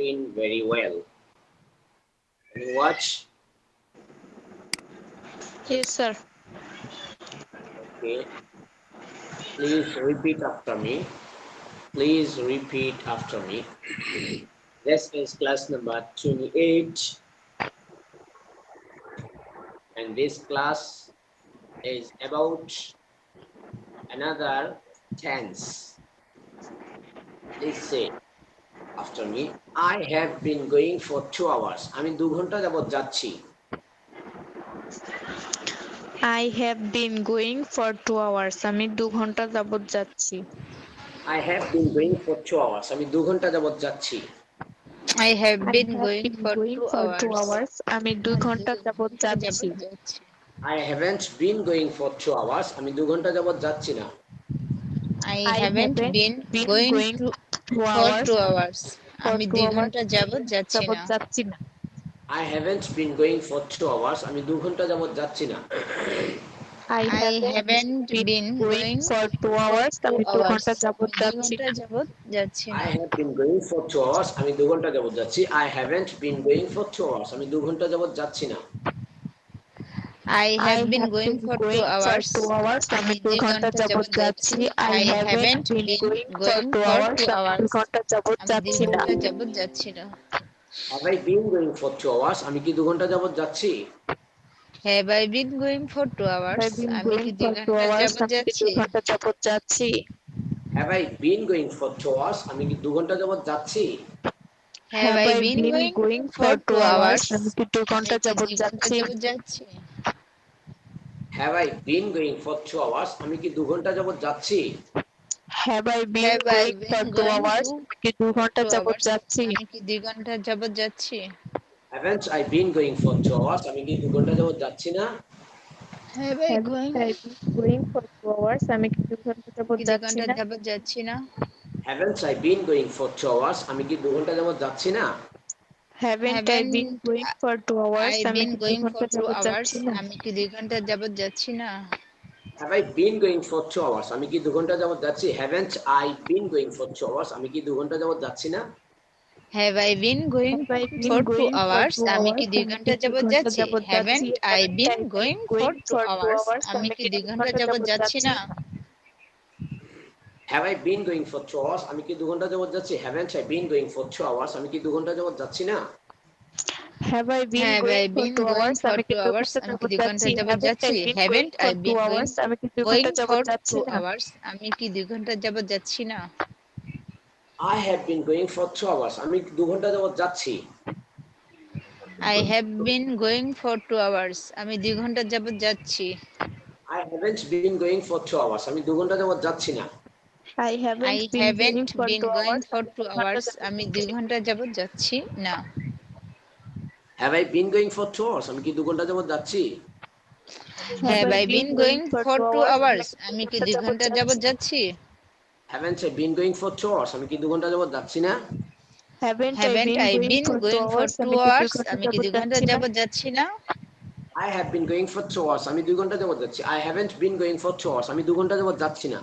screen very well. Can you watch? Yes, sir. Okay. Please repeat after me. Please repeat after me. This is class number 28, and this class is about another tense. Please say after me. I have been going for 2 hours. আমি 2 ঘন্টা যাবত যাচ্ছি। I have been going for 2 hours. আমি 2 ঘন্টা যাবত যাচ্ছি। I have been going for 2 hours. আমি 2 ঘন্টা যাবত যাচ্ছি। I have been I have going been for going 2 for 2 hours. hours. আমি 2 ঘন্টা যাবত যাচ্ছি। I haven't been going for 2 hours. আমি 2 ঘন্টা যাবত যাচ্ছি না। I haven't been going for 2 hours. আমি 2 ঘন্টা যাবত যাচ্ছি না। I haven't been going for 2 hours. আমি 2 ঘন্টা যাবত যাচ্ছি না। I haven't been going for 2 hours. আমি 2 ঘন্টা যাবত যাচ্ছি না। I have been going for 2 hours. আমি 2 ঘন্টা যাবত যাচ্ছি। I haven't been going for 2 hours. আমি 2 ঘন্টা যাবত যাচ্ছি না। I have been going for 2 hours. আমি 2 ঘন্টা যাবত যাচ্ছি। I haven't been going for 2 hours. আমি 2 ঘন্টা যাবত যাচ্ছি না। Have I been going for 2 hours? আমি কি 2 ঘন্টা যাবত যাচ্ছি? Have I been going for 2 hours? আমি কি 2 ঘন্টা যাবত যাচ্ছি? Have I been going for 2 hours? আমি কি 2 ঘন্টা যাবত যাচ্ছি? Have I been going for 2 hours? আমি কি 2 ঘন্টা যাবত যাচ্ছি? Have I been going for 2 hours? আমি কি 2 ঘন্টা যাবত যাচ্ছি? Have I been going for 2 hours? আমি কি 2 ঘন্টা যাবত যাচ্ছি? আমি কি 2 ঘন্টা যাবত যাচ্ছি? Haven't I been going for 2 hours? আমি কি 2 ঘন্টা যাবত যাচ্ছি না? Have I going for 2 hours? আমি কি 2 ঘন্টা যাবত যাচ্ছি না? Haven't I been going for 2 hours? আমি কি 2 ঘন্টা যাবত যাচ্ছি না? Haven't I been going for 2 hours? আমি কি 2 ঘন্টা যাবত যাচ্ছি না? আমি কি 2 ঘন্টা যাবত যাচ্ছি না? Have I been going for 2 hours? আমি কি 2 ঘন্টা যাবত যাচ্ছি? Haven't I been going for 2 hours? আমি কি 2 ঘন্টা যাবত যাচ্ছি না? Have I been going for 2 hours? আমি কি 2 ঘন্টা যাবত যাচ্ছি? Haven't I been going for 2 hours? আমি কি 2 ঘন্টা যাবত যাচ্ছি না? Have I been going for 2 hours? আমি কি 2 ঘন্টা যাবত যাচ্ছি? Haven't I been going for 2 hours? আমি কি 2 ঘন্টা যাবত যাচ্ছি না? Have I been going for 2 hours? আমি কি 2 ঘন্টা যাবত যাচ্ছি? Haven't I been going আমি কি 2 going ঘন্টা for যাবত যাচ্ছি 2 না? hours? আমি কি 2 ঘন্টা যাবত যাচ্ছি না? I have been going for 2 hours. আমি 2 ঘন্টা যাবত যাচ্ছি। I have been going for 2 hours. আমি 2 ঘন্টা যাবত যাচ্ছি। I haven't been going for 2 hours. আমি 2 ঘন্টা যাবত যাচ্ছি না। I haven't been going for 2 hours. hours. আমি 2 ঘন্টা যাবত যাচ্ছি না। Have I been going for 2 hours? আমি কি 2 ঘন্টা যাবত যাচ্ছি? Have I been going for 2 hours? আমি কি 2 ঘন্টা যাবত যাচ্ছি? Haven't I been going for 2 hours? আমি কি 2 ঘন্টা যাবত যাচ্ছি না? Haven't I been going for 2 hours? আমি কি 2 ঘন্টা যাবত যাচ্ছি না? I have been going for 2 hours. আমি 2 ঘন্টা যাবত যাচ্ছি। I haven't been going for 2 hours. আমি 2 ঘন্টা যাবত যাচ্ছি না।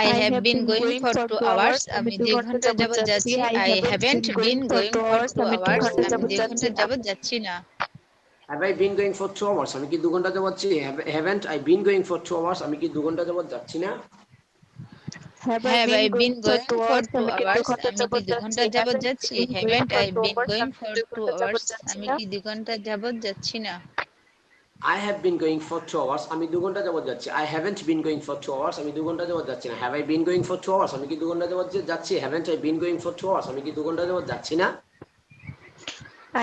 I have been going for 2 hours. আমি 2 ঘন্টা যাবত যাচ্ছি। I haven't been going for 2 hours. আমি 2 ঘন্টা যাবত যাচ্ছি না। Have I been going for 2 hours? আমি কি 2 ঘন্টা যাবত যাচ্ছি? Haven't I been going for 2 hours? আমি কি 2 ঘন্টা যাবত যাচ্ছি না? Have I been going for 2 hours? আমি কি 2 ঘন্টা যাবত যাচ্ছি? Haven't I been going for 2 hours? আমি কি 2 ঘন্টা যাবত যাচ্ছি না? I have been going for 2 hours. আমি 2 ঘন্টা যাবত যাচ্ছি। I haven't been going for 2 hours. আমি 2 ঘন্টা যাবত যাচ্ছি না। Have I been going for 2 hours? আমি কি 2 ঘন্টা যাবত যাচ্ছি? Haven't I been going for 2 hours? আমি কি 2 ঘন্টা যাবত যাচ্ছি না?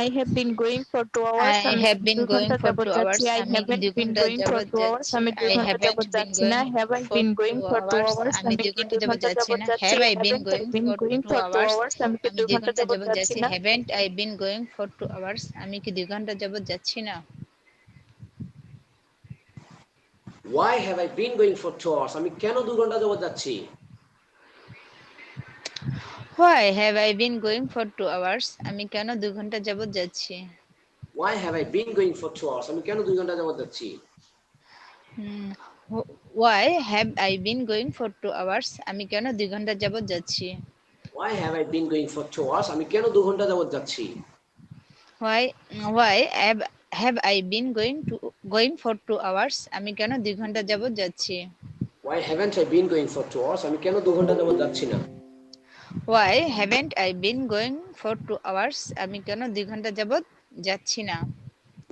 I have been going for 2 hours. I have been going for 2 hours. I haven't been going for 2 hours. আমি 2 ঘন্টা যাবত যাচ্ছি না। Have I been going for 2 hours? আমি 2 ঘন্টা যাবত যাচ্ছি না। Have I been going for 2 hours? আমি 2 ঘন্টা যাবত যাচ্ছি না। Haven't I been going for 2 hours? আমি কি 2 ঘন্টা যাবত যাচ্ছি না? Why have I been going for 2 hours? আমি কেন 2 ঘন্টা যাবত যাচ্ছি? Why have I been going for 2 hours? আমি কেন 2 ঘন্টা যাবত যাচ্ছি? Why have I been going for 2 hours? আমি কেন 2 ঘন্টা যাবত যাচ্ছি? Why have I been going for 2 hours? আমি কেন 2 ঘন্টা যাবত যাচ্ছি? Why have I been going for 2 hours? আমি কেন 2 ঘন্টা যাবত যাচ্ছি? Why have I been going for 2 hours? আমি কেন 2 ঘন্টা যাবত যাচ্ছি? Why haven't I been going for 2 hours? আমি কেন 2 ঘন্টা যাবত যাচ্ছি না? Why haven't I been going for 2 hours? আমি কেন 2 ঘন্টা যাবত যাচ্ছি না?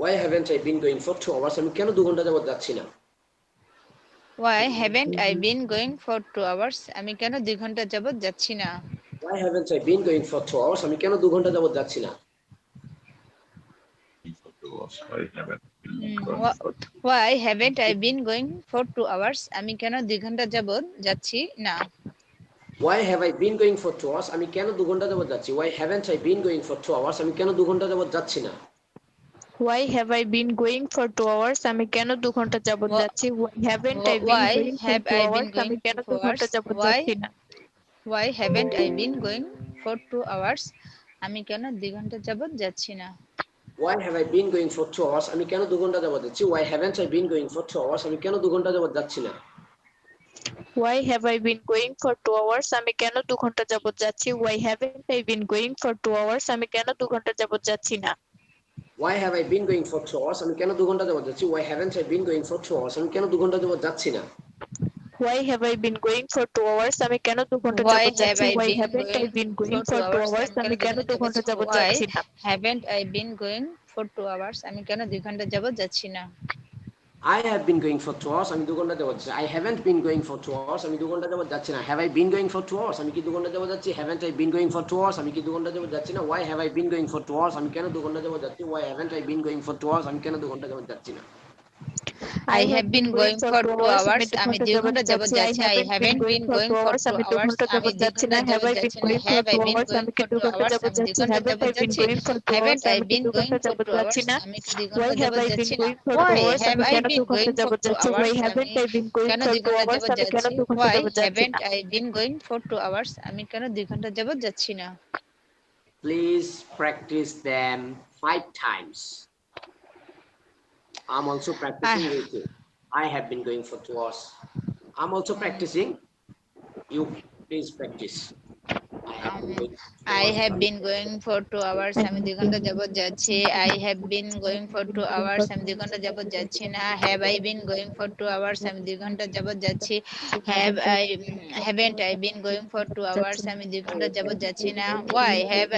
Why haven't I been going for 2 hours? আমি কেন 2 ঘন্টা যাবত যাচ্ছি না? Why haven't I been going for 2 hours? আমি কেন 2 ঘন্টা যাবত যাচ্ছি না? Why haven't I been going for 2 hours? আমি কেন 2 ঘন্টা যাবত যাচ্ছি না? Why haven't I been going for 2 hours? আমি কেন 2 ঘন্টা যাবত যাচ্ছি না? Why have I been going for 2 hours? আমি কেন 2 ঘন্টা যাবত যাচ্ছি? Why haven't I been going for 2 hours? আমি কেন 2 ঘন্টা যাবত যাচ্ছি না? Why have I been going for 2 hours? আমি কেন 2 ঘন্টা যাবত যাচ্ছি? Why haven't I been Why going for have 2 I been hours? আমি going কেন for 2 2 ঘন্টা hours? যাবত যাচ্ছি না? Why haven't I been going for 2 hours? আমি কেন 2 ঘন্টা যাবত যাচ্ছি না? Why have I been going for 2 hours? আমি কেন 2 ঘন্টা যাবত যাচ্ছি? Why haven't I been going for 2 hours? আমি কেন 2 ঘন্টা যাবত যাচ্ছি না? Why have I been going for 2 hours? আমি কেন 2 ঘন্টা যাবত যাচ্ছি? Why haven't I been going for 2 hours? আমি কেন 2 ঘন্টা যাবত যাচ্ছি না? Why have I been going for 2 hours? আমি কেন 2 ঘন্টা যাবত যাচ্ছি? Why haven't I been going for 2 hours? আমি কেন 2 ঘন্টা যাবত যাচ্ছি না? Why have I been going for 2 hours? আমি কেন 2 ঘন্টা Why যাবত have যাচ্ছি? I Why been haven't I been going going for for 2 2 hours? hours? আমি কেন 2 ঘন্টা যাবত Why যাচ্ছি না? haven't I been going for 2 hours? আমি কেন 2 ঘন্টা যাবত যাচ্ছি না? I have been going for 2 hours. আমি 2 ঘন্টা যাবত যাচ্ছি। I haven't been going for 2 hours. আমি 2 ঘন্টা যাবত যাচ্ছি না। Have I been going for 2 hours? আমি কি 2 ঘন্টা যাবত যাচ্ছি? Haven't I been going for 2 hours? আমি কি 2 ঘন্টা যাবত যাচ্ছি না। Why have I been going for 2 hours? আমি কেন 2 ঘন্টা যাবত যাচ্ছি? Why haven't I been going for 2 hours? আমি কেন 2 ঘন্টা যাবত যাচ্ছি না। I have been going for 2 hours. আমি 2 ঘন্টা যাবত যাচ্ছি। I haven't been going for 2 আমি 2 hours. ঘন্টা আমি যাবত 2 যাচ্ছি না। ঘন্টা Have I যাবত been যাচ্ছি না। going for Have I 2 been hours? going আমি কি for 2 2 ঘন্টা hours? যাবত আমি 2 যাচ্ছি? ঘন্টা Haven't যাবত I been যাচ্ছি। going for 2 hours? Haven't I আমি কি been 2 going ঘন্টা for যাবত 2 যাচ্ছি hours? না? আমি কি 2 Why ঘন্টা have যাবত I been যাচ্ছি না? going for 2 Why hours? have আমি I কেন 2 been ঘন্টা going for যাবত 2 যাচ্ছি? hours? Why haven't আমি I been going কেন for 2 2 ঘন্টা hours? যাবত আমি কেন যাচ্ছি? 2 ঘন্টা Why যাবত যাচ্ছি haven't না? I been going for 2 hours? আমি কেন 2 ঘন্টা যাবত যাচ্ছি না? Please practice them 5 times. I'm also practicing with you. I have been going for 2 hours. I'm also practicing. You please practice. I have been going for 2 I hours. have been going for 2 hours. আমি 2 ঘন্টা যাবত যাচ্ছি। I have been going for 2 hours. আমি 2 ঘন্টা যাবত যাচ্ছি না। Have I been going for 2 hours? আমি 2 ঘন্টা যাবত যাচ্ছি। Haven't I been going for 2 hours? আমি 2 ঘন্টা যাবত যাচ্ছি না। Why have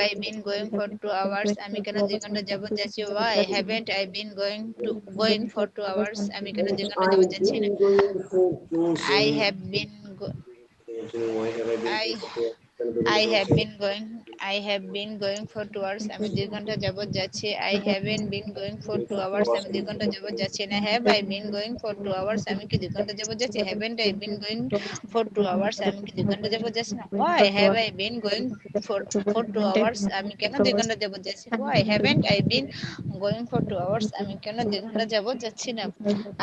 I been going for 2 hours? আমি কেন 2 ঘন্টা যাবত যাচ্ছি? Why haven't I been going for 2 hours? আমি কেন 2 ঘন্টা যাবত যাচ্ছি না? I have been I have been going for 2 hours. আমি 2 ঘন্টা যাবত যাচ্ছি। I haven't been going for 2 hours. আমি 2 ঘন্টা যাবত যাচ্ছি না। Have I been going for 2 hours? আমি কি 2 ঘন্টা যাবত যাচ্ছি? Haven't I been going for 2 hours? আমি কি 2 ঘন্টা যাবত যাচ্ছি না। Why have I been going for 2 hours? আমি কেন 2 ঘন্টা যাবত যাচ্ছি? Why haven't I been going for 2 hours? আমি কেন 2 ঘন্টা যাবত যাচ্ছি না।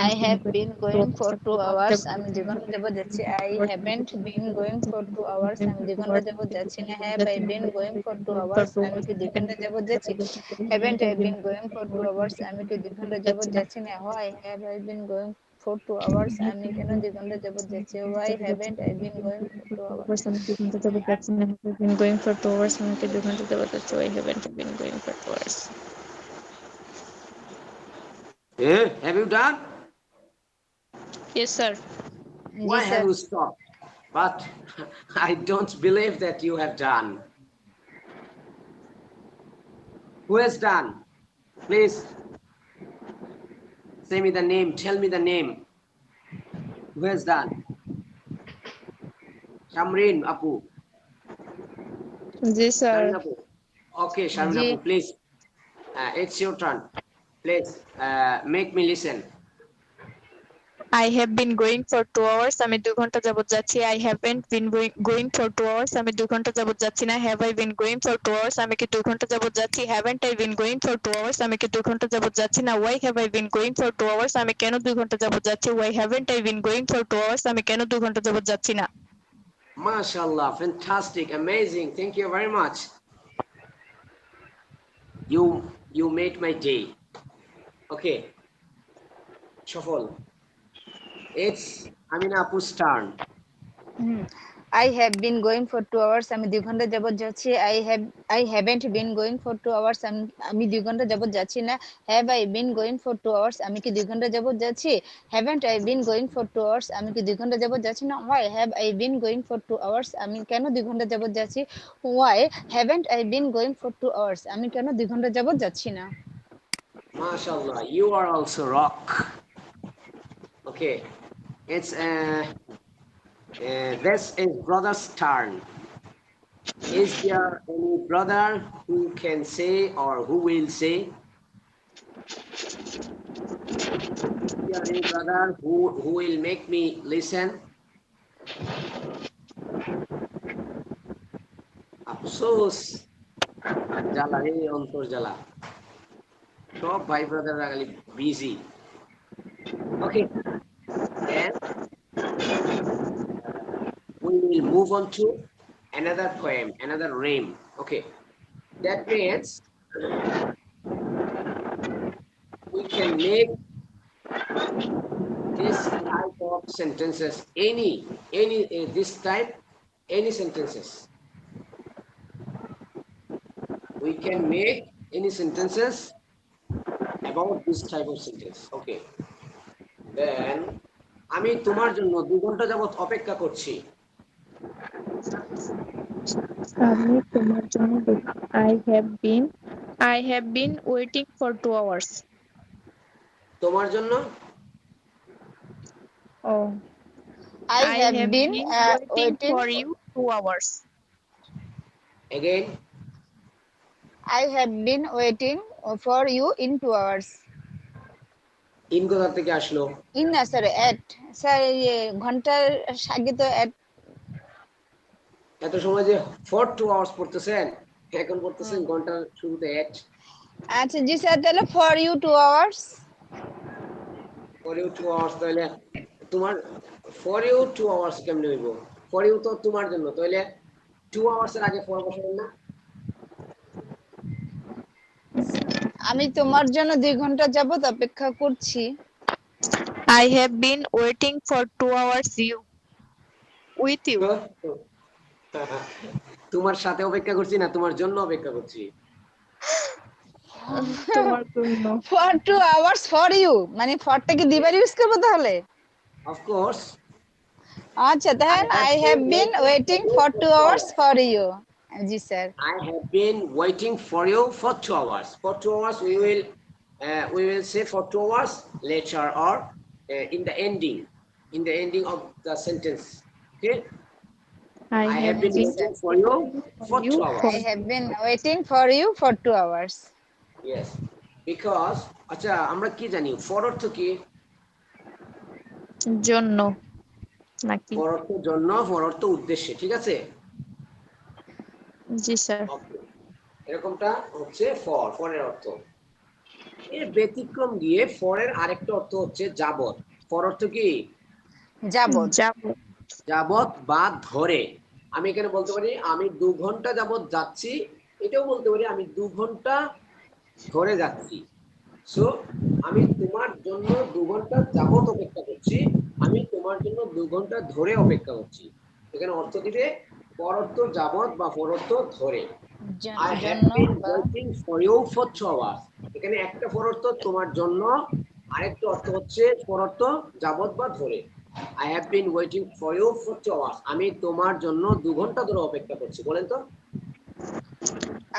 I have been going for 2 hours. আমি 2 ঘন্টা যাবত যাচ্ছি। I haven't been going for 2 hours. আমি 2 ঘন্টা যাবত যাচ্ছি না। Have I been going for 2 hours? আমি কি 2 ঘন্টা যাবত যাচ্ছি? Haven't I been going for 2 hours? আমি কি 2 ঘন্টা যাবত যাচ্ছি না। Why have I been going for 2 hours? আমি কেন 2 ঘন্টা যাবত যাচ্ছি? Why haven't I been going for 2 hours? আমি 2 ঘন্টা যাবত যাচ্ছি না। Have I been going for 2 hours? আমি কি 2 ঘন্টা যাবত যাচ্ছি? Why haven't I been going for 2 hours? Yeah, have you done? Yes, sir. Why G have sir. you stopped? But I don't believe that you have done. Who has done? Please say me the name. Tell me the name. Who has done? Shamrin Apu. Yes, sir. Shamrin Apu. Okay, Shamrin G. Apu, please. It's your turn. Please make me listen. I have been going for 2 hours. আমি 2 ঘন্টা যাবত যাচ্ছি। I haven't been going for 2 hours. আমি 2 ঘন্টা যাবত যাচ্ছি না। Have I been going for 2 hours? আমি কি 2 ঘন্টা যাবত যাচ্ছি? Haven't I been going for 2 hours? আমি কি 2 ঘন্টা যাবত যাচ্ছি না। Why have I been going for 2 hours? আমি কেন 2 ঘন্টা যাবত যাচ্ছি? Why haven't I been going for 2 hours? আমি কেন 2 ঘন্টা যাবত যাচ্ছি না। MashaAllah, fantastic, amazing. Thank you very much. You made my day. Okay. Shuffle. It's Amina Apu's turn. I have been going for 2 hours. আমি 2 ঘন্টা যাবত যাচ্ছি। I haven't been going for 2 hours. আমি 2 ঘন্টা যাবত যাচ্ছি না। Have I been going for 2 hours? আমি কি 2 ঘন্টা যাবত যাচ্ছি? Haven't I been going for 2 hours? আমি কি 2 ঘন্টা যাবত যাচ্ছি না। Why have I been going for 2 hours? আমি কেন 2 ঘন্টা যাবত যাচ্ছি? Why haven't I been going for 2 hours? আমি কেন 2 ঘন্টা যাবত যাচ্ছি না। MashaAllah, you are also rock. Okay, it's this is brother's turn. Is there any brother who can say or who will say? Is there any brother who will make me listen? Afsos, jala রে অন্তর জ্বালা সব ভাই ব্রাদাররা খালি busy okay then we will move on to another poem, another rhyme. Okay, that means we can make this type of sentences, any this type, any sentences. We can make any sentences about this type of sentence. Okay, then আমি তোমার জন্য 2 ঘন্টা যাবত অপেক্ষা করছি। আমি তোমার জন্য I have been waiting for 2 hours. তোমার জন্য Oh, I have been waiting for you 2 hours. again I have been waiting for you in 2 hours. In কোথা থেকে আসলো? ইন না স্যার এট স্যার ঘন্টার আগে তো এট এত সময় যে ফর 2 আওয়ার্স পড়তেছেন এখন পড়তেছেন ঘন্টার শুরুতে এট। আচ্ছা জি স্যার তাহলে for you 2 hours for you 2 hours তাহলে তোমার ফর ইউ 2 আওয়ার্স কেমনে হইব? ফর ইউ তো তোমার জন্য তাহলে 2 আওয়ার্স এর আগে ফর বসাবেন না? আমি তোমার জন্য 2 ঘন্টা যাবত অপেক্ষা করছি। I have been waiting for 2 hours with you. তোমার সাথে অপেক্ষা করছি না, তোমার জন্য অপেক্ষা করছি। তোমার জন্য for 2 hours for you মানে ফরটা কি দিবার ইউজ করব তাহলে? Of course. আচ্ছা তাহলে I have been waiting for 2 hours for you. G sir. I have been waiting for you for 2 hours. For 2 hours we will say for 2 hours later or in the ending of the sentence. Okay? I have been waiting for you for 2 hours. I have been waiting for you for 2 hours. Yes, because আচ্ছা আমরা কি জানি for অর্থ কি? জন্য নাকি? for অর্থ জন্য, for অর্থ উদ্দেশ্যে, ঠিক আছে? জি স্যার। এরকমটা হচ্ছে for এর অর্থ। এর ব্যতিক্রম দিয়ে for এর আরেকটা অর্থ হচ্ছে যাবত। for অর্থ কি? যাবত। যাবত বা ধরে। আমি এখানে বলতে পারি আমি 2 ঘন্টা যাবত যাচ্ছি, এটাও বলতে পারি আমি 2 ঘন্টা ধরে যাচ্ছি। সো আমি তোমার জন্য 2 ঘন্টা যাবত অপেক্ষা করছি, আমি তোমার জন্য 2 ঘন্টা ধরে অপেক্ষা করছি। এখানে অর্থ দিবে for অর্থ যাবত বা for অর্থ ধরে। I have been waiting for you for 2 hours. এখানে একটা for অর্থ তোমার জন্য, আরেকটা অর্থ হচ্ছে for অর্থ যাবত বা ধরে। I have been waiting for you for 2 hours. আমি তোমার জন্য 2 ঘন্টা ধরে অপেক্ষা করছি। বলেন তো?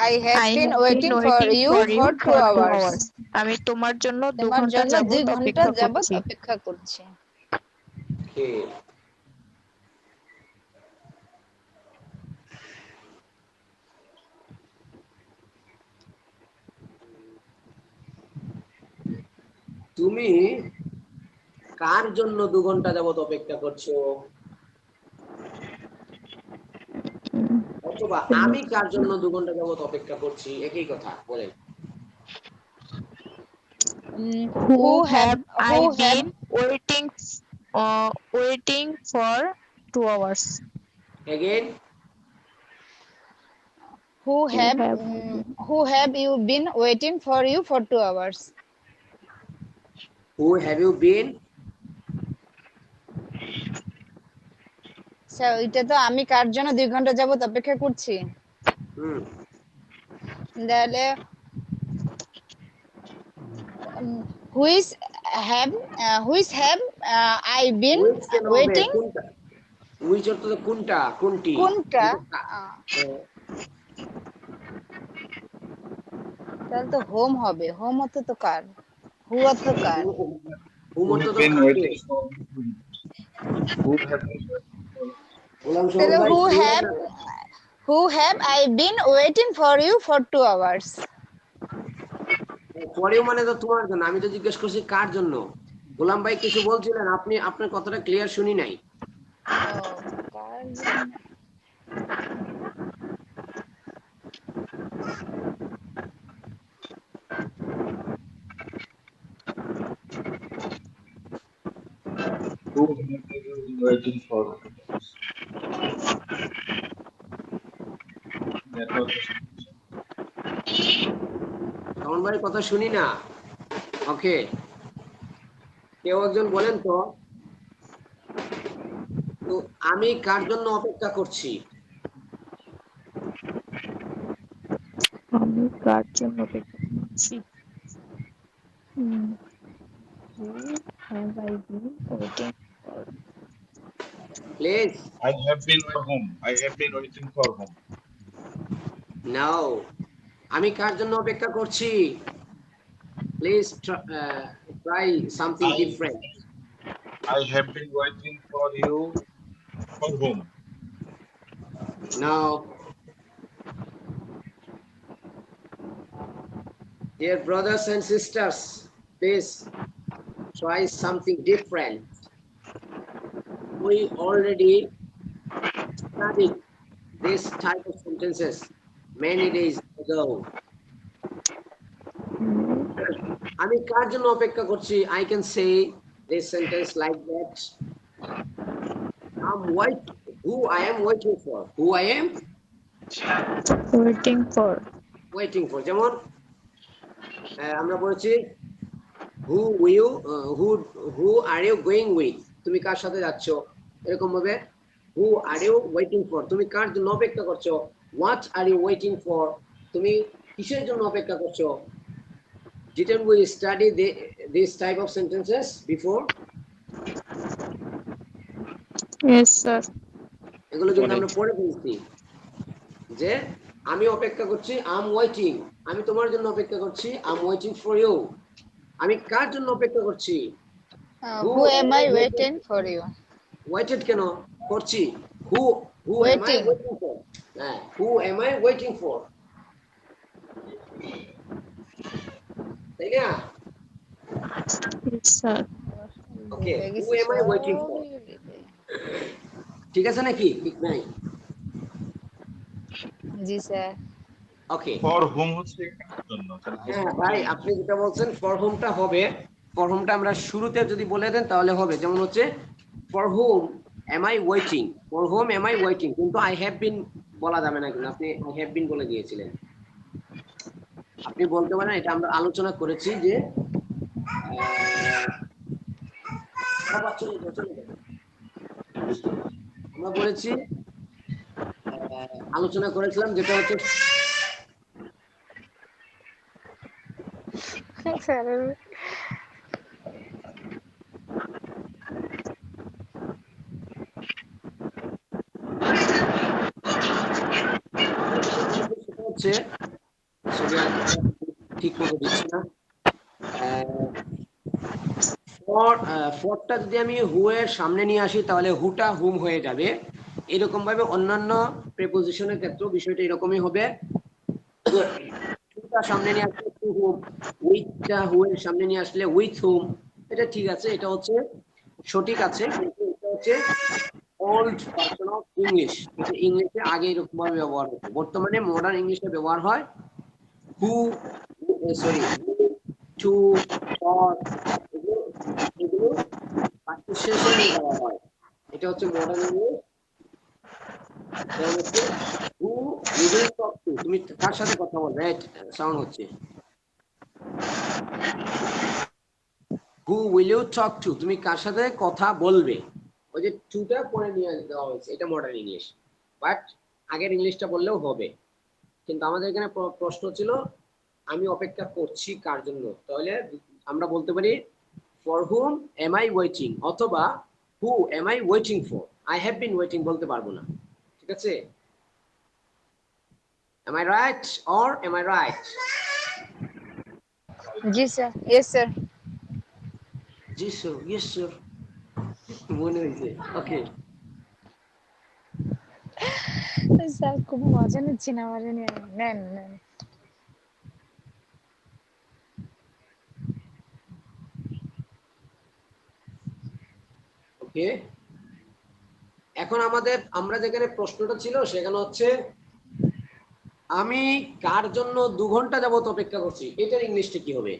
I have been waiting for you for 2 hours. আমি তোমার জন্য 2 তোমার ঘন্টা জন্য 2 ঘন্টা যাবত যাবত অপেক্ষা করছি। Okay. তুমি কার জন্য 2 ঘন্টা যাবত অপেক্ষা করছো? অথবা আমি কার জন্য 2 ঘন্টা যাবত অপেক্ষা করছি, একই কথা বলেন। Who have I been waiting for 2 hours? Again, who have you been waiting for you for 2 hours? who have you been? আচ্ছা ওইটা তো আমি কার জন্য 2 ঘন্টা যাবত অপেক্ষা করছি হুম তাহলে which have I been which কেন হবে ওয়েটিং কোনটা উইচ অর্থ তো কোনটা কোনটি কোনটা কিন্তু তাহলে তো হোম হবে হোম অর্থ তো কার হু অর্থ কার হুম অর্থ Who've তো been কাকে waiting for who have been waiting for গোলাম শহর তাহলে ভাই clear না? who have I been waiting for you for 2 hours পরেও মানে তো তোমার জন্য আমি তো জিজ্ঞেস করছি কার জন্য গোলাম ভাই কিছু বলছিলেন আপনি আপনার কথাটা ক্লিয়ার শুনি নাই কার জন্য who have you been waiting for network তখন ভাই কথা শুনি না ওকে কেউ একজন বলেন তো তো আমি কার জন্য অপেক্ষা করছি আমি কার জন্য অপেক্ষা করছি Who have I been waiting for? Please I have been for whom I have been waiting for whom নাও আমি কার জন্য অপেক্ষা করছি please try something different I have been waiting for you for whom now dear brothers and sisters please try something different we already studied this type of sentences many days ago আমি কার জন্য অপেক্ষা করছি I can say this sentence like that who I am waiting for who I am waiting for যেমন আমরা বলছি who are you going with তুমি কার সাথে যাচ্ছ এরকম ভাবে who are you waiting for তুমি কার জন্য অপেক্ষা করছো what are you waiting for তুমি কিসের জন্য অপেক্ষা করছো didn't we study this type of sentences before Yes, sir. এগুলো কিন্তু আমরা পড়ে ফেলছি যে আমি অপেক্ষা করছি আই এম ওয়েটিং আমি তোমার জন্য অপেক্ষা করছি I am waiting for you আমি কার জন্য অপেক্ষা করছি who am I waiting for you waited কেন করছি who am I waiting for হ্যাঁ who am I waiting for তাই না Yes, sir. Okay who am I waiting for ঠিক আছে নাকি ঠিক নাই জি স্যার ওকে for whom হচ্ছে কার জন্য হ্যাঁ ভাই আপনি যেটা বলছেন ফর হোমটা হবে ফর হোমটা আমরা শুরুতে যদি বলে দেন তাহলে হবে যেমন হচ্ছে for home am I waiting for whom am I waiting কিন্তু I have been বলা যাবে না কিন্তু আপনি I have been বলে দিয়েছিলেন আপনি বলতে পারেন এটা আমরা আলোচনা করেছি যে আমরা বলেছি আলোচনা করেছিলাম যেটা হচ্ছে হচ্ছে ঠিক মতো দিচ্ছি না ফরটা যদি আমি হু এর সামনে নিয়ে আসি তাহলে হুটা হুম হয়ে যাবে এরকম ভাবে অন্যান্য প্রিপোজিশনের ক্ষেত্রেও বিষয়টা এরকমই হবে হুটা সামনে নিয়ে আসলে টু হুম উইথটা হু এর সামনে নিয়ে আসলে উইথ হুম এটা ঠিক আছে এটা হচ্ছে সঠিক আছে কিন্তু এটা হচ্ছে ওল্ড ভার্সন অফ ইংলিশ এটা ইংলিশে আগে এরকম ভাবে ব্যবহার হতো বর্তমানে মডার্ন ইংলিশে ব্যবহার হয় হু সরি টু ফর এগুলো শেষে নিয়ে যাওয়া হয় এটা হচ্ছে modern English who will talk to তুমি কার সাথে কথা বলবে রাইট সাউন্ড হচ্ছে who will you talk to তুমি কার সাথে কথা বলবে ওই যে টুটা পরে নিয়ে দেওয়া হয়েছে, এটা মডার্ন ইংলিশ, বাট আগের ইংলিশটা বললেও হবে। কিন্তু আমাদের এখানে প্রশ্ন ছিল আমি অপেক্ষা করছি কার জন্য, তাহলে আমরা বলতে পারি for whom am I waiting, অথবা who am I waiting for. I have been waiting বলতে পারবো না, ঠিক আছে? Am I right or am I right? G sir, yes sir. G sir, yes sir, মনে হয়েছে। ওকে, স্যার খুব মজা নিচ্ছি না আমার নিয়ে। নেন নেন। ওকে। এখন আমরা যেখানে প্রশ্নটা ছিল সেখানে হচ্ছে আমি কার জন্য 2 ঘন্টা যাবত অপেক্ষা করছি, এটার ইংলিশটা কি হবে?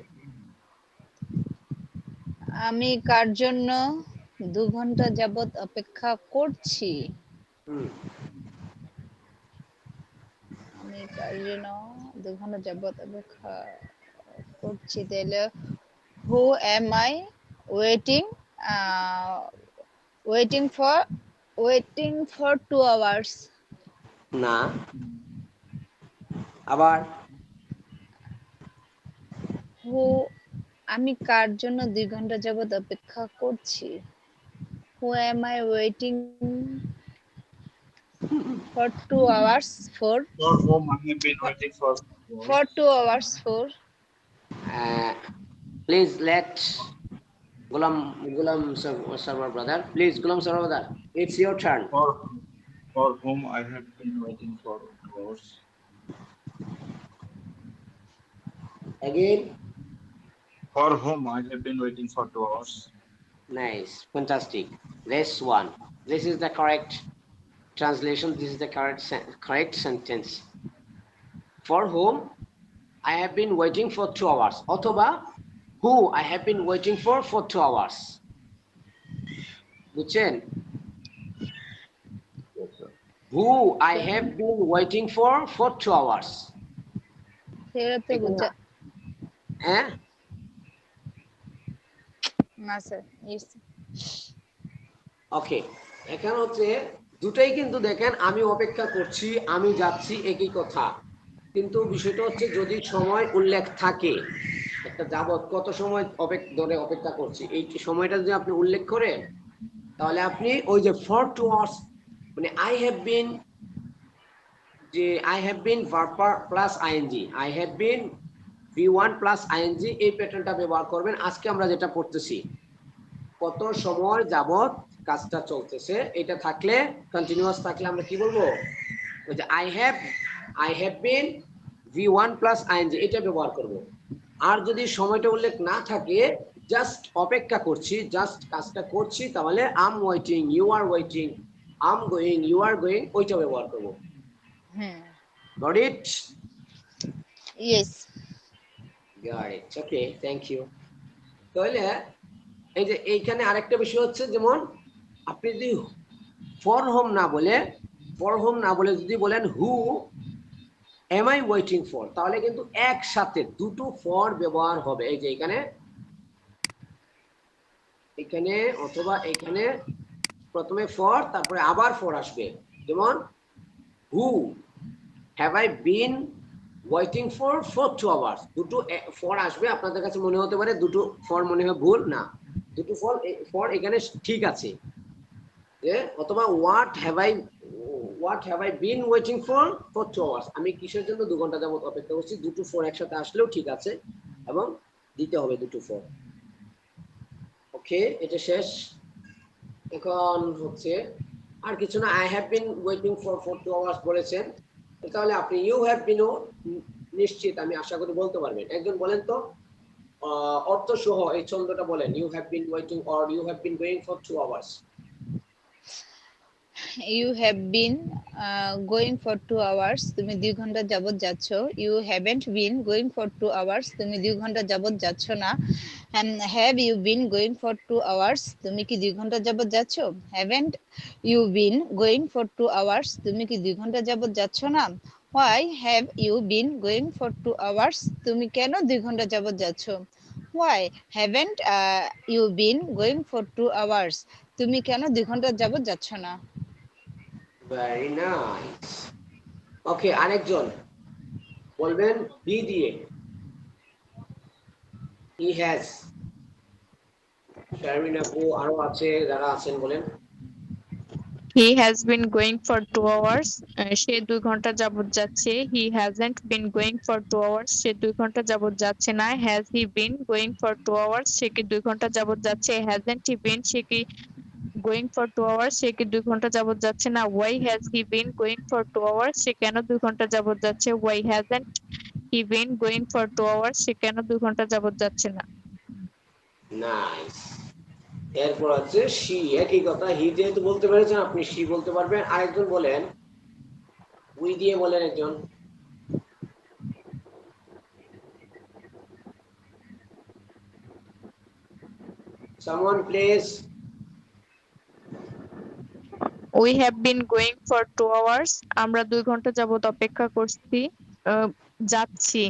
আমি কার জন্য 2 ঘন্টা যাবত অপেক্ষা করছি? আমি কার জন্য 2 ঘন্টা যাবত অপেক্ষা করছি, তাহলে হু am I waiting waiting for 2 hours. না, আবার হু আমি কার জন্য 2 ঘন্টা যাবত অপেক্ষা করছি? হু am I waiting for 2 hours for whom I have been waiting for 2 hours for please let Gulam Sarwar brother, please Gulam Sarwar brother, it's your turn. for whom I have been waiting for 2 hours. Again, For whom I have been waiting for 2 hours. nice, fantastic. This one, this is the correct translation, this is the correct sentence. For whom I have been waiting for 2 hours, অথবা who I have been waiting for 2 hours. বুঝছেন? Who I have been waiting for 2 hours. সেটা তো বুঝা হ্যাঁ, না sir. Yes okay. এখানে হচ্ছে দুটাই কিন্তু দেখেন আমি অপেক্ষা করছি, আমি যাচ্ছি, একই কথা। কিন্তু বিষয়টা হচ্ছে যদি সময় উল্লেখ থাকে, একটা যাবত কত সময় ধরে অপেক্ষা করছি, এই সময়টা যদি আপনি উল্লেখ করেন তাহলে আপনি ওই যে ফর 2 আওয়ার্স মানে I have been verb plus I N G, I have been V1 plus I N G, এই প্যাটার্নটা ব্যবহার করবেন। আজকে আমরা যেটা পড়তেছি কত সময় যাবত কাজটা চলতেছে, এটা থাকলে কন্টিনিউয়াস থাকলে আমরা কি বলবো, ওই যে I have been V1 plus I N G, এটা ব্যবহার করব। আর যদি সময়টা উল্লেখ না থাকে, জাস্ট অপেক্ষা করছি, জাস্ট কাজটা করছি, তাহলে I'm waiting, you are waiting, I'm going, you are going, ওইটা ব্যবহার করব। Got it? Yes got it, okay, thank you. তাহলে এই যে এইখানে আরেকটা বিষয় হচ্ছে, যেমন আপনি যদি ফর হোম না বলে যদি বলেন হু এম আই ওয়েটিং ফর, তাহলে কিন্তু একসাথে দুটো ফর ব্যবহার হবে। এই যে এখানে অথবা এখানে প্রথমে ফর, তারপরে আবার ফর আসবে। যেমন who have I been waiting for 2 hours, দুটো ফর আসবে। আপনাদের কাছে মনে হতে পারে দুটো ফর মনে হয় ভুল, না, দুটো ফর এখানে ঠিক আছে। অথবা what have I been waiting for 2 hours, আমি কিসের জন্য 2 ঘন্টা যাবত অপেক্ষা করছি, দুটো ফর একসাথে আসলেও ঠিক আছে, এবং দিতে হবে দুটো ফর। ওকে, এটা শেষ। এখন হচ্ছে আর কিছু না, I have been waiting for 2 hours বলেছেন, তাহলে আপনি ইউ হ্যাভ বিনও নিশ্চিত আমি আশা করি বলতে পারবেন। একজন বলেন তো অর্থ সহ এই ছন্দটা বলেন, you have been waiting or you have been going for 2 hours. You have been going for 2 hours, তুমি 2 ঘন্টা যাবত যাচ্ছ। You haven't been going for 2 hours, তুমি 2 ঘন্টা যাবত যাচ্ছ না। Have you been going for 2 hours, তুমি কি 2 ঘন্টা যাবত যাচ্ছ? Haven't you been going for 2 hours, তুমি কি 2 ঘন্টা যাবত যাচ্ছ না? Why have you been going for 2 hours, তুমি কেন 2 ঘন্টা যাবত যাচ্ছ? Why haven't you been going for 2 hours? তুমি কেন 2 ঘন্টা যাবত যাচ্ছ না? Very nice. ওকে, আরেকজন বলবেন বি দিয়ে। He has. শারমিন আপু, আরো আছে যারা আছেন বলেন। He has been going for 2 hours. সে 2 ঘন্টা যাবত যাচ্ছে। He hasn't been going for 2 hours. সে 2 ঘন্টা যাবত যাচ্ছে না। Has he been going for 2 hours? সে কি 2 ঘন্টা যাবত যাচ্ছে। Hasn't he been? সে কি going for 2 hours? সে কি 2 ঘন্টা যাবত যাচ্ছে না। Why has he been going for 2 hours? সে কেন 2 ঘন্টা যাবত যাচ্ছে। Why hasn't he been going for 2 hours? সে কেন 2 ঘন্টা যাবত যাচ্ছে না। নাইস। এরপর আছে শি, একই কথা। হি যেহেতু বলতে পেরেছেন, আপনি শি বলতে পারবেন। আরেকজন বলেন উই দিয়ে বলেন একজন। Someone please. We have been going for 2 hours. আমরা 2 ঘন্টা যাবত অপেক্ষা করছি, যাচ্ছি।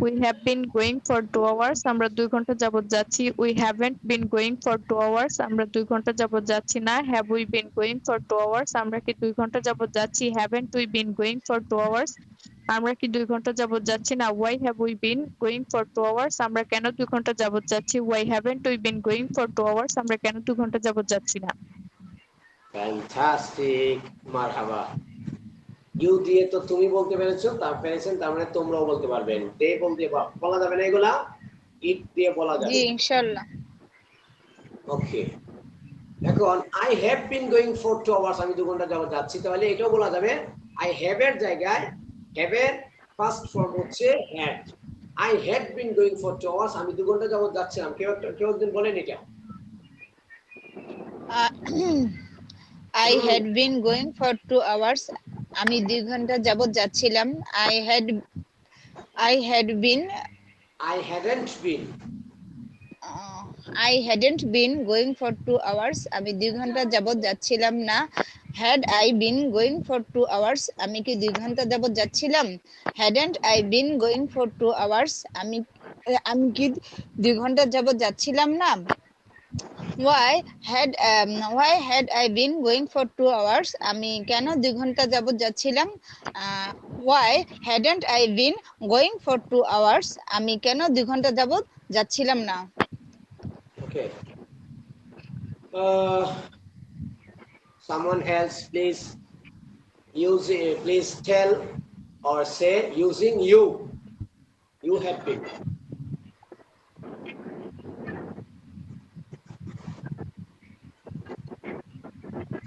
We have been going for 2 hours. আমরা 2 ঘন্টা যাবত যাচ্ছি। We haven't been going for 2 hours. আমরা 2 ঘন্টা যাবত যাচ্ছি না। Have we been going for 2 hours? আমরা কি 2 ঘন্টা যাবত যাচ্ছি। Haven't we been going for 2 hours? আমরা কি 2 ঘন্টা যাবত যাচ্ছি না। Why have we been going for 2 hours? আমরা কেন 2 ঘন্টা যাবত যাচ্ছি। Why haven't we been going for 2 hours? আমরা কেন 2 ঘন্টা যাবত যাচ্ছি না। ফ্যান্টাস্টিক, মারহাবা। ইউ দিয়ে তো তুমি বলতে পেরেছো, তার মানে তোমরাও বলতে পারবেন। দে বলতে বলা যাবে না এগুলা, ইট দিয়ে বলা যাবে। জি ইনশাআল্লাহ। ওকে, এখন I have been going for 2 hours, আমি 2 ঘন্টা যাবত যাচ্ছি, তাহলে এটাও বলা যাবে। আই হ্যাভ এর জায়গায় হ্যাভ এর ফার্স্ট ফর্ম হচ্ছে had. I had been going for 2 hours, আমি 2 ঘন্টা যাবত যাচ্ছিলাম। কেউ একজন বলেন এটা। I had been going for 2 hours. আমি 2 ঘন্টা যাবত যাচ্ছিলাম। I hadn't been going for 2 hours. আমি 2 ঘন্টা যাবত যাচ্ছিলাম না। Had I been going for 2 hours? আমি কি 2 ঘন্টা যাবত যাচ্ছিলাম। Hadn't I been going for 2 hours? আমি কি 2 ঘন্টা যাবত যাচ্ছিলাম না। Why had I been going for 2 hours? আমি কেন 2 ঘন্টা যাবত যাচ্ছিলাম। Why hadn't I been going for 2 hours? আমি কেন 2 ঘন্টা যাবত যাচ্ছিলাম না। Okay. Someone else please please tell or say using you. You have been.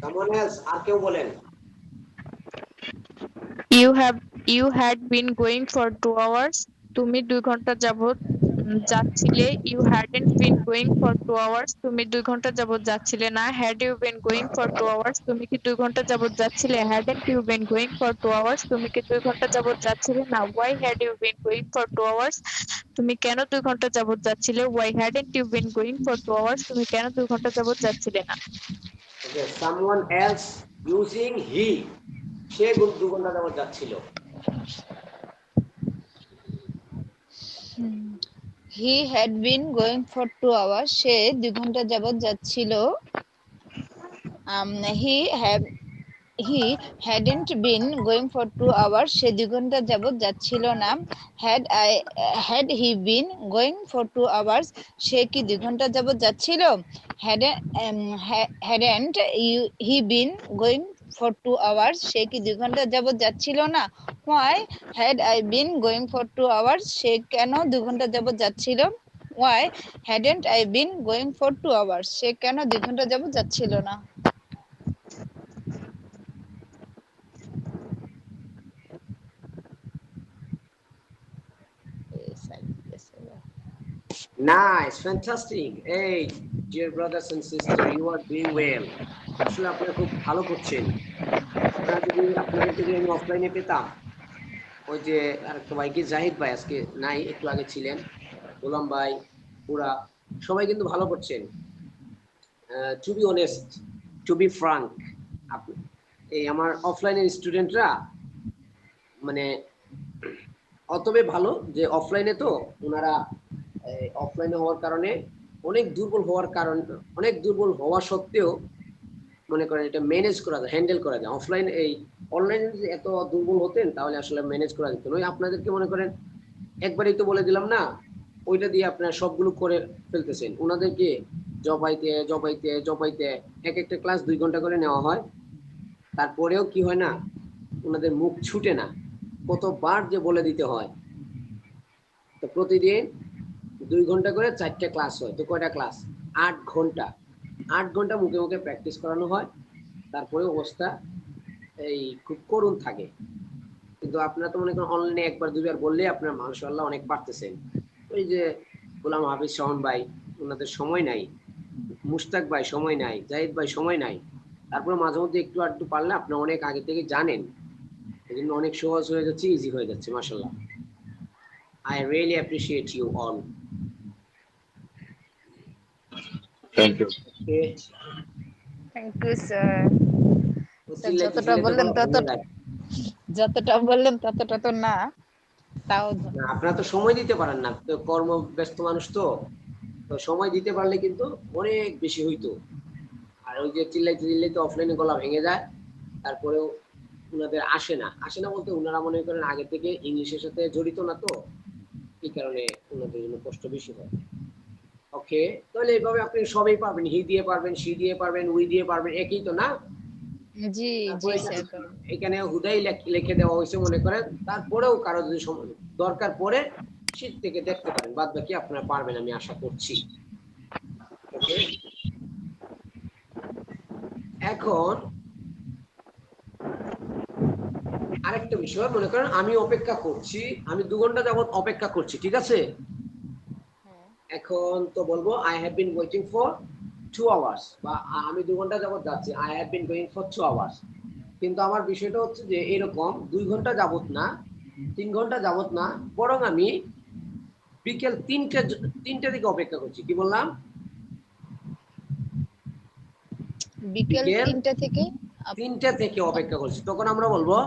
Someone else, আর কেউ বলেন। You had been going for 2 hours. তুমি 2 ঘন্টা যাবত যাচ্ছিলে। You hadn't been going for 2 hours. তুমি 2 ঘন্টা যাবত যাচ্ছিলে না। Had you been going for 2 hours? তুমি কি 2 ঘন্টা যাবত যাচ্ছিলে। Hadn't you been going for 2 hours? তুমি কি 2 ঘন্টা যাবত যাচ্ছিলে না। Why had you been going for 2 hours? তুমি কেন 2 ঘন্টা যাবত যাচ্ছিলে। Why hadn't you been going for 2 hours? তুমি কেন 2 ঘন্টা যাবত যাচ্ছিলে না। Okay, someone else using he. সে 2 ঘন্টা যাবত যাচ্ছিল। He had been going for 2 hours. সে 2 ঘন্টা যাবত যাচ্ছিল। He hadn't been going for 2 hours. সে 2 ঘন্টা যাবত যাচ্ছিল না। Had he been going for 2 hours? সে কি 2 ঘন্টা যাবত যাচ্ছিল। Hadn't he been going for 2 hours? সে কি 2 ঘন্টা যাবত যাচ্ছিল না। Why had I been going for 2 hours? সে কেন 2 ঘন্টা যাবত যাচ্ছিল। Why hadn't I been going for 2 hours? সে কেন 2 ঘন্টা যাবত যাচ্ছিল না। Nice, fantastic. Hey, dear brothers and sisters, you are doing well. আসলে আপনারা খুব ভালো করছেন। আপনাদের যদি আমি অফলাইনে পেতাম, ওই যে আরেকটা ভাই কি জাহিদ ভাই আজকে নাই, একটু আগে ছিলেন, গোলাম ভাই, পুরা সবাই কিন্তু ভালো করছেন। To be honest, to be frank, এই আমার অফলাইনের স্টুডেন্টরা মানে অতবে ভালো যে অফলাইনে তো ওনারা অফলাইনে হওয়ার কারণে অনেক দুর্বল হওয়া সত্ত্বেও মনে করেন এটা ম্যানেজ করা যায়, হ্যান্ডেল করা যায়। অফলাইন এই অনলাইনে যদি এত দুর্বল হতেন তাহলে আসলে ম্যানেজ করা যেত না। ওই আপনাদেরকে মনে করেন একবারই তো বলে দিলাম না, ওইটা দিয়ে আপনারা সবগুলো করে ফেলতেছেন। ওনাদেরকে জবাইতে এক একটা ক্লাস 2 ঘন্টা করে নেওয়া হয়, তারপরেও কি হয় না, ওনাদের মুখ ছুটে না, কতবার যে বলে দিতে হয়। তো প্রতিদিন 2 ঘন্টা করে 4টা ক্লাস হয়, তো কয়টা ক্লাস? 8 ঘন্টা। 8 ঘন্টা মুখে মুখে প্র্যাকটিস করানো হয়, তারপরে অবস্থা এই খুব করুণ থাকে। কিন্তু আপনারা তো মনে করেন অনলাইনে একবার দুইবার বললে আপনারা মাশাআল্লাহ অনেক পারতেছেন। ওই যে গোলাম হাফিজ শাওন ভাই, ওনাদের সময় নাই, মুশতাক ভাই সময় নাই, জাহিদ ভাই সময় নাই, তারপরে মাঝে মধ্যে একটু আধটু পারলে আপনি অনেক আগে থেকে জানেন, এই জন্য অনেক সহজ হয়ে যাচ্ছে, ইজি হয়ে যাচ্ছে মাশাআল্লাহ। I really appreciate you all. Thank you. Okay. Thank you sir. যতটা বললেন ততটা তো না, তাও না, আপনারা তো সময় দিতে পারেন না, তো কর্মব্যস্ত মানুষ তো সময় দিতে পারলে কিন্তু অনেক বেশি হইতো। আর ওই যে চিল্লাইতে অফলাইনে গলা ভেঙে যায়, তারপরেও ওনাদের আসে না বলতে ওনারা মনে করেন আগে থেকে ইংলিশের সাথে জড়িত না, তো এই কারণে ওনাদের জন্য কষ্ট বেশি হয়। ওকে, তাহলে এইভাবে আপনি সবই পারবেন, হি দিয়ে পারবেন, সি দিয়ে পারবেন, উই দিয়ে পারবেন, একই তো না? জি জি স্যার। এখানে হুদাই লিখে দেওয়া হয়েছে মনে করেন, তারপরেও কারো যদি দরকার পড়ে শীত থেকে দেখতে পারেন, বাদ বাকি আপনারা পারবেন আমি আশা করছি। ওকে, এখন আরেকটা বিষয় মনে করেন আমি অপেক্ষা করছি, আমি 2 ঘন্টা যাবত অপেক্ষা করছি, ঠিক আছে? এখন তো বলবো I have been waiting for 2 hours, বা আমি 2 ঘন্টা যাবত যাচ্ছি, I have been going for 2 hours. কিন্তু আমার বিষয়টা হচ্ছে যে এরকম 2 ঘন্টা যাবত না, 3 ঘন্টা যাবত না, বরং আমি বিকেল 3টে দিকে অপেক্ষা করছি। কি বললাম? বিকেল 3টা থেকে অপেক্ষা করছি। তখন আমরা বলবো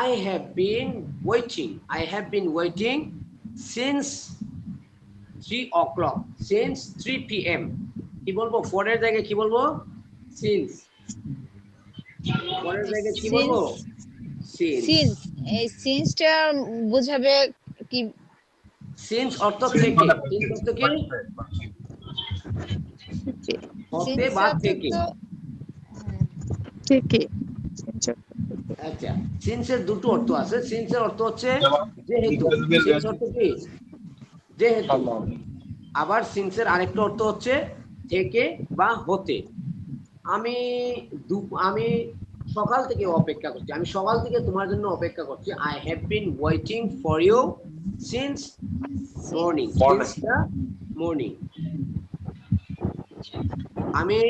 I have been waiting since 3 o'clock, since 3 p.m. কি বলবো? for এর জায়গায় কি বলবো? since। for এর জায়গায় কি বলবো? since। এই since-টা বোঝাবে কি? since অর্থ থেকে, since অর্থ কি? হতে বা থেকে। আচ্ছা, since এর দুটো অর্থ আছে। since এর অর্থ হচ্ছে যেহেতু, since অর্থ কি? যেহেতু। আবার since এর আরেকটা অর্থ হচ্ছে থেকে বা হতে। আমি সকাল থেকে অপেক্ষা করছি, আমি সকাল থেকে তোমার জন্য অপেক্ষা করছি। I have been waiting for you since morning, since the morning। আমি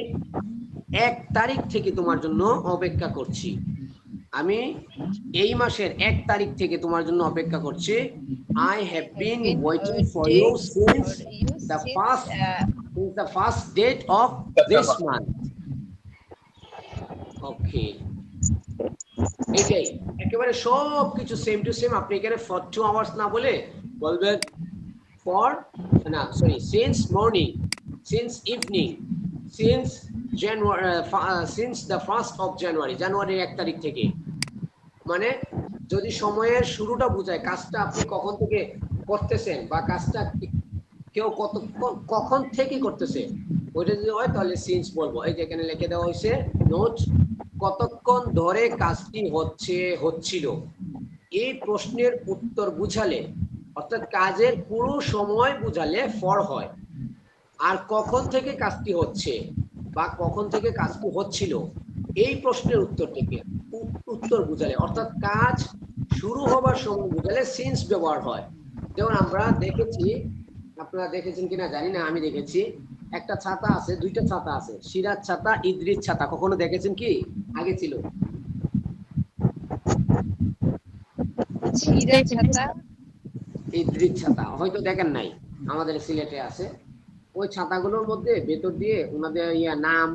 1 তারিখ থেকে তোমার জন্য অপেক্ষা করছি, আমি এই মাসের 1 তারিখ থেকে তোমার জন্য অপেক্ষা করছি। I have been waiting for you since the first date of this month। ওকে, এটাই একেবারে সব কিছু সেম টু সেম। আপনি এখানে for 2 hours না বলে বলবেন since morning, since evening, since the 1st of January, জানুয়ারির 1 তারিখ থেকে। মানে যদি সময়ের শুরুটা বোঝায়, কাজটা আপনি কখন থেকে করতেছেন বা কাজটা কেউ কখন থেকে করতেছে, ওইটা যদি হয় তাহলে সিন্স বলবো। এই যে এখানে লিখে দেওয়া হয়েছে নোট, কতক্ষণ ধরে কাজটি হচ্ছিল। এই প্রশ্নের উত্তর বুঝালে, অর্থাৎ কাজের পুরো সময় বুঝালে ফর হয়। আর কখন থেকে কাজটি হচ্ছে বা কখন থেকে কাজটি হচ্ছিল, এই প্রশ্নের উত্তর বুঝালে, অর্থাৎ কাজ শুরু হবার সময় বুঝালে সিন্স ব্যবহার হয়। যেমন আমরা দেখেছি, আপনারা দেখেছেন কিনা জানি না, আমি দেখেছি একটা ছাতা আছে, 2টা ছাতা আছে, সিরাজ ছাতা, ইদ্রিস ছাতা। কখনো দেখেছেন কি? আগে ছিল সিরাজ ছাতা, ইদ্রিস ছাতা, হয়তো দেখেন নাই, আমাদের সিলেটে আছে। ওই ছাতাগুলোর মধ্যে ভেতর দিয়ে ওনাদের নাম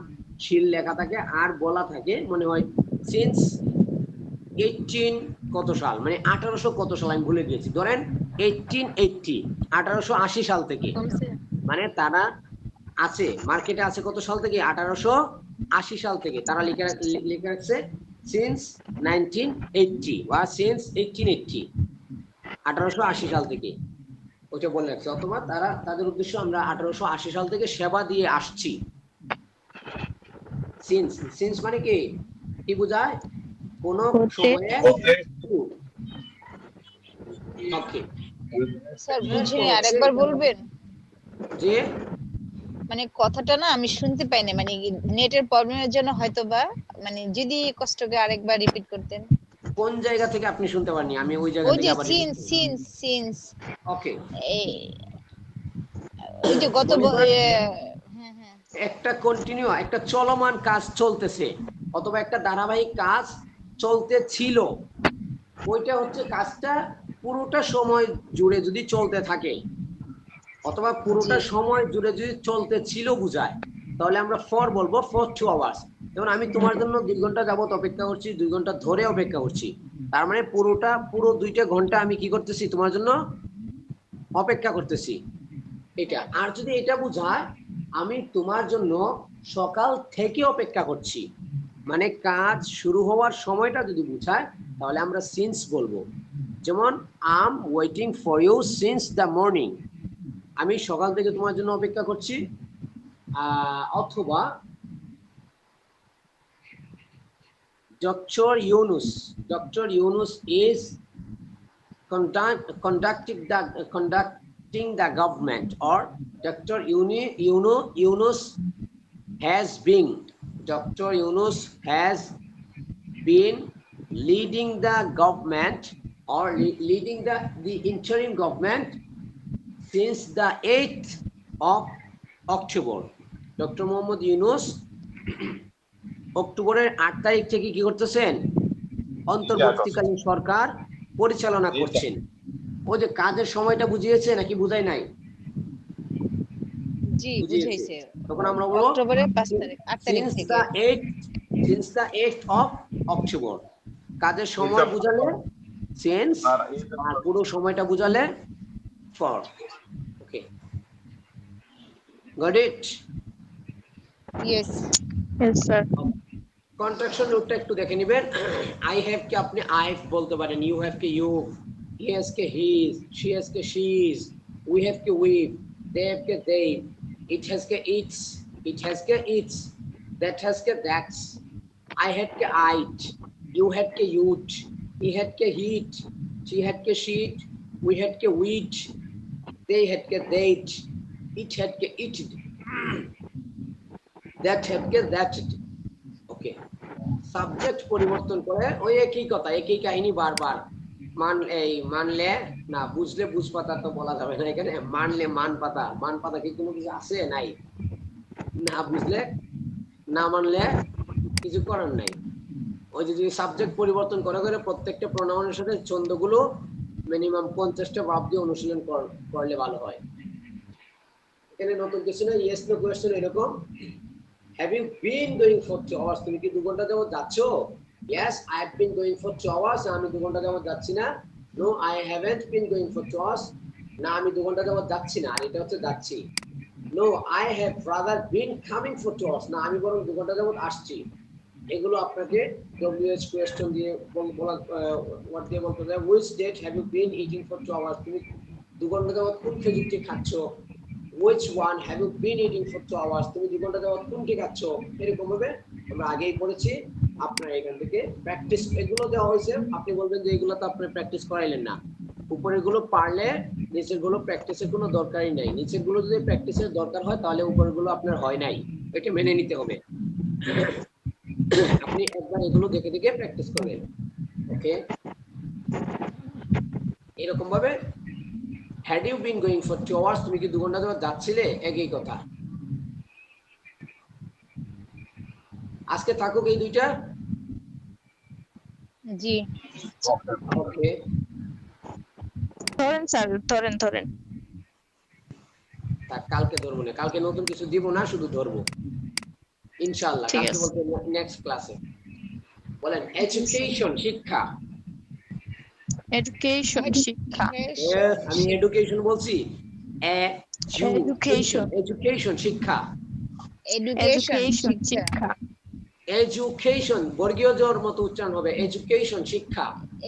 শিল লেখা থাকে আর বলা থাকে মনে হয় সিন্স 18 কত সাল, মানে 1800 কত সাল আমি ভুলে গিয়েছি, ধরেন 1880, 1880 সাল থেকে, মানে তারা আছে মার্কেটে আছে কত সাল থেকে, 1880 সাল থেকে তারা লিখে রাখছে সিন্স 1980 বা সিন্স 1880, 1880 সাল থেকে ওইটা বলে রাখছে, অথবা তারা তাদের উদ্দেশ্য আমরা 1880 সাল থেকে সেবা দিয়ে আসছি। সিন্স, সিন্স মানে কি বোঝায়, কোন সময়ে। Okay. ওকে স্যার বুঝিনি, আরেকবার বলবেন? যে মানে কথাটা না আমি শুনতে পাই না, মানে নেটের প্রবলেমের জন্য হয়তো বা, মানে যদি কষ্ট করে আরেকবার রিপিট করতেন। কোন জায়গা থেকে আপনি শুনতে পারেননি, আমি ওই জায়গা ওই থেকে যে আবার সিন্স ওকে এই ওই যে গত হ্যাঁ একটা কন্টিনিউ একটা চলমান কাজ চলতেছে, অথবা একটা ধারাবাহিক কাজ চলতে ছিল, ওইটা হচ্ছে কাজটা পুরোটা সময় জুড়ে যদি চলতে থাকে, অথবা পুরোটা সময় জুড়ে যদি চলতে ছিল বুঝায়, তাহলে আমরা ফর বলবো ফর 2 আওয়ার্স। যেমন আমি তোমার জন্য 2 ঘন্টা যাবত অপেক্ষা করছি, 2 ঘন্টা ধরে অপেক্ষা করছি, তার মানে পুরো 2টা ঘন্টা আমি কি করতেছি, তোমার জন্য অপেক্ষা করতেছি, এটা। আর যদি এটা বোঝায় আমি তোমার জন্য সকাল থেকে অপেক্ষা করছি, মানে কাজ শুরু হওয়ার সময়টা যদি বোঝায়, তাহলে আমরা সিন্স বলবো। যেমন I'm waiting for you since the morning, আমি সকাল থেকে তোমার জন্য অপেক্ষা করছি, অথবা doctor Yunus is conducting the government, or Dr. Yunus has been leading the government, or leading the interim government since the 8th of October. Doctor Mohammad Yunus অক্টোবরের 8 তারিখ থেকে কি করতেছেন, অন্তর্বর্তীকালীন সরকার পরিচালনা করছেন। ওই যে কাজের সময়টা বুঝিয়েছে নাকি বুঝাই নাই? জি বুঝাইছে। তখন আমরা বলবো অক্টোবরের 8 তারিখ থেকে, since the 8th of October। কাজের সময় বুঝালে since, আর পুরো সময়টা বুঝালে for। Okay, goat it? Yes sir. Contraction রুটটা একটু দেখে নেবেন। আই হ্যাভ কে আপনি আই বলতে পারেন, ইউ হ্যাভ কে ইউ, হি হ্যাজ কে হিজ, শি হ্যাজ কে শিজ, উই হ্যাভ কে we, they have ke they, it has ke its, it has ke its, that has ke that's, I had ke I'd, you had ke you'd, he had ke he'd, she had ke she'd, we had ke we'd, they had ke they'd, it had ke it'd, that had ke that'd। Okay, subject পরিবর্তন করে ওই একই কথা, একই কাহিনী বারবার। মানলে না, বুঝলে বুঝ পাতা তো বলা যাবে না এখানে, মানলে মান পাতা কি কোনো কিছু আছে? নাই। না বুঝলে, না মানলে কিছু করার নাই। ওই যে যদি সাবজেক্ট পরিবর্তন করে প্রত্যেকটা প্রোনাউনের সাথে ছন্দগুলো মিনিমাম 50টা ভাব দিয়ে অনুশীলন করলে ভালো হয়। এখানে নতুন কিছু না, ইয়েস নো কোয়েশ্চেন এরকম। Have you been going for 2 hours? তুমি কি 2 ঘন্টা যাবত যাচ্ছো? Yes, I have been going for 2 hours. আমি 2 ঘন্টা যাবত যাচ্ছি না। No, I haven't been going for 2 hours. না, আমি 2 ঘন্টা যাবত যাচ্ছি না, আর এটা হচ্ছে যাচ্ছি। No, I have rather been coming for 2 hours. না, আমি বরং 2 ঘন্টা যাবত আসছি। এগুলো আপনাকে WH কোয়েশ্চন দিয়ে বলা, ওয়ার্ড দিয়ে বলতে হবে। Which date have you been eating for 2 hours? তুমি 2 ঘন্টা যাবত কোন খেজুরটি খাচ্ছো? Which one have you been eating for 2 hours? তুমি 2 ঘন্টা যাবত কোনটি খাচ্ছো? এরকম ভাবে আমরা আগেই পড়েছি। আপনারা এখান থেকে প্র্যাকটিস, এগুলো দেওয়া হয়েছে, আপনি বলবেন যে এগুলো তো আপনি প্র্যাকটিস করাইলেন না। উপরের গুলো পারলে নিচের গুলো প্র্যাকটিসের কোনো দরকারই নাই। নিচের গুলো যদি প্র্যাকটিসের দরকার হয় তাহলে উপরের গুলো আপনার হয় নাই, এটা মেনে নিতে হবে। আপনি একবার এগুলো দেখে দেখে প্র্যাকটিস করবেন। ওকে, এরকম ভাবে had you been going for 2 hours, তুমি কি 2 ঘন্টা ধরে যাচ্ছিলে, একই কথা। আজকে থাকুক এই দুইটা। জি ওকে, ধরেন স্যার, ধরেন। কালকে ধরবো না, কালকে নতুন কিছু দিব না, শুধু ধরবো ইনশাআল্লাহ। কালকে বলতে নেক্সট ক্লাসে। বলেন এডুকেশন শিক্ষা। এডুকেশন শিক্ষা। Yes, আমি এডুকেশন বলছি। Education. এডুকেশন শিক্ষা। এডুকেশন শিক্ষা। এডুকেশন বর্গীয় জোর মতো উচ্চারণ হবে এডুকেশন শিক্ষা।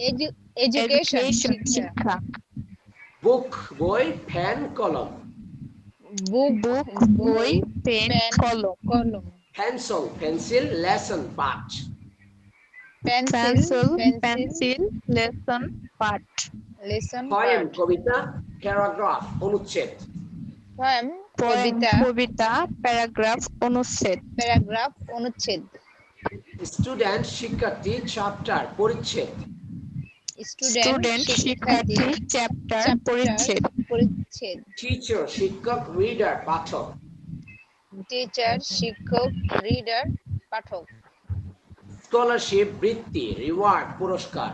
এডুকেশন Education শিক্ষা। শিক্ষা। বুক বই পেন কলম। বুক বই পেন কলম। কলম। পেন্সিল পেন্সিল লেসন পাঠ। পেন্সিল পেন্সিল লেসন পাঠ। লেসন পোয়েম পাঠ। কবিতা প্যারাগ্রাফ অনুচ্ছেদ। পোয়েম পোয়েম কবিতা কবিতা প্যারাগ্রাফ অনুচ্ছেদ। প্যারাগ্রাফ অনুচ্ছেদ। স্টুডেন্ট শিক্ষার্থী চ্যাপ্টার পরিচ্ছেদ। স্টুডেন্ট শিক্ষার্থী চ্যাপ্টার পরিচ্ছেদ। পরিচ্ছেদ। টিচার শিক্ষক রিডার পাঠক। টিচার শিক্ষক রিডার পাঠক। স্কলারশিপ বৃত্তি রিওয়ার্ড পুরস্কার।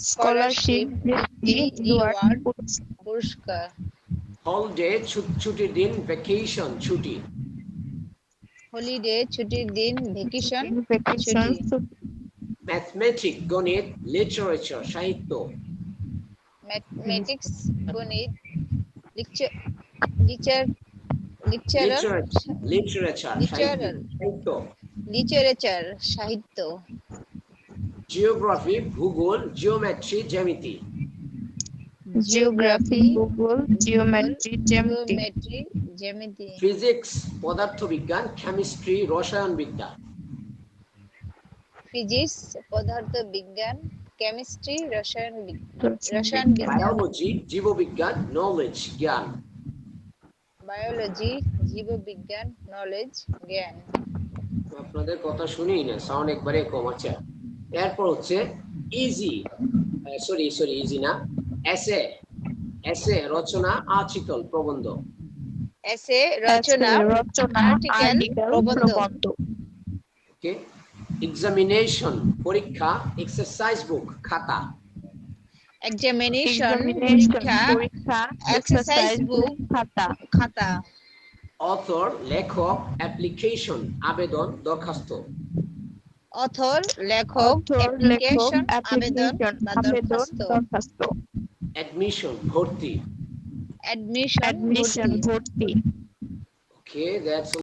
স্কলারশিপ বৃত্তি রিওয়ার্ড পুরস্কার। হলিডে ছুটির দিন ভ্যাকেশন ছুটি। হলিডে ছুটির দিন ভ্যাকেশন ভ্যাকেশন ছুটি। ম্যাথমেটিক গণিত লিটারেচার সাহিত্য। ম্যাথমেটিক্স গণিত লিটারেচার সাহিত্য। জিওগ্রাফি ভূগোল জিওমেট্রি জ্যামিতি। জিওগ্রাফি ভূগোল জিওমেট্রি জ্যামিতি। ফিজিক্স পদার্থবিজ্ঞান কেমিস্ট্রি রসায়নবিদ্যা। ফিজিক্স পদার্থবিজ্ঞান কেমিস্ট্রি রসায়নবিজ্ঞান। বায়োলজি জীববিজ্ঞান নলেজ জ্ঞান। বায়োলজি জীববিজ্ঞান নলেজ জ্ঞান। আপনাদের কথা শুনিই না, সাউন্ড একবারে কম আছে। এরপর হচ্ছে ইজি ইজি না এসে। এসে রচনা আর্টিকেল প্রবন্ধ। এসে রচনা আর্টিকেল প্রবন্ধ। ওকে। এক্সামিনেশন পরীক্ষা এক্সারসাইজ বুক খাতা। এক্সামিনেশন পরীক্ষা এক্সারসাইজ বুক খাতা। অথর লেখক অ্যাপ্লিকেশন আবেদন দরখাস্ত। অথর লেখক অ্যাপ্লিকেশন আবেদন দরখাস্ত। অ্যাডমিশন ভর্তি। অ্যাডমিশন ভর্তি। Okay that's